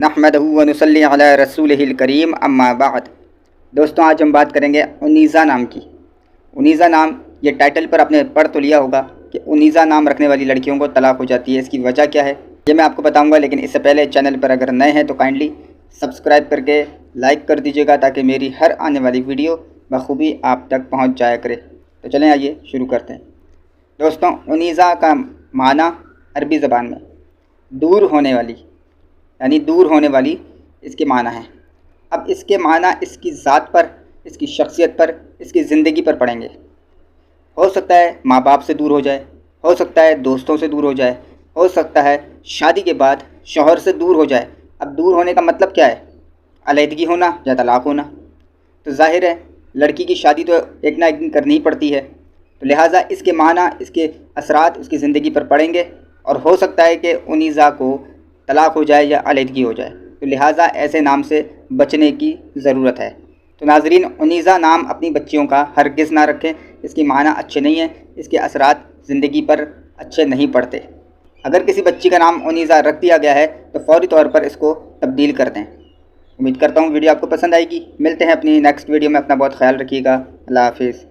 نحمدہ و نصلی علی رسولہ الکریم اما بعد۔ دوستوں، آج ہم بات کریں گے انیزہ نام کی۔ انیزہ نام، یہ ٹائٹل پر آپ نے پڑھ تو لیا ہوگا کہ انیزہ نام رکھنے والی لڑکیوں کو طلاق ہو جاتی ہے۔ اس کی وجہ کیا ہے یہ میں آپ کو بتاؤں گا، لیکن اس سے پہلے چینل پر اگر نئے ہیں تو کائنڈلی سبسکرائب کر کے لائک کر دیجیے گا تاکہ میری ہر آنے والی ویڈیو بخوبی آپ تک پہنچ جایا کرے۔ تو چلیں آئیے شروع کرتے ہیں۔ دوستوں، انیزہ کا معنی عربی زبان میں دور ہونے والی، یعنی دور ہونے والی اس کے معنی ہے۔ اب اس کے معنی اس کی ذات پر، اس کی شخصیت پر، اس کی زندگی پر پڑیں گے۔ ہو سکتا ہے ماں باپ سے دور ہو جائے، ہو سکتا ہے دوستوں سے دور ہو جائے، ہو سکتا ہے شادی کے بعد شوہر سے دور ہو جائے۔ اب دور ہونے کا مطلب کیا ہے؟ علیحدگی ہونا یا طلاق ہونا۔ تو ظاہر ہے لڑکی کی شادی تو ایک نہ ایک دن کرنی ہی پڑتی ہے، تو لہٰذا اس کے معنی، اس کے اثرات اس کی زندگی پر پڑیں گے، اور ہو سکتا ہے کہ انیزہ کو طلاق ہو جائے یا علیحدگی ہو جائے، تو لہٰذا ایسے نام سے بچنے کی ضرورت ہے۔ تو ناظرین، انیزہ نام اپنی بچیوں کا ہرگز نہ رکھیں، اس کی معنی اچھے نہیں ہیں، اس کے اثرات زندگی پر اچھے نہیں پڑتے۔ اگر کسی بچی کا نام انیزہ رکھ دیا گیا ہے تو فوری طور پر اس کو تبدیل کر دیں۔ امید کرتا ہوں ویڈیو آپ کو پسند آئے گی۔ ملتے ہیں اپنی نیکسٹ ویڈیو میں، اپنا بہت خیال رکھیے گا۔ اللہ حافظ۔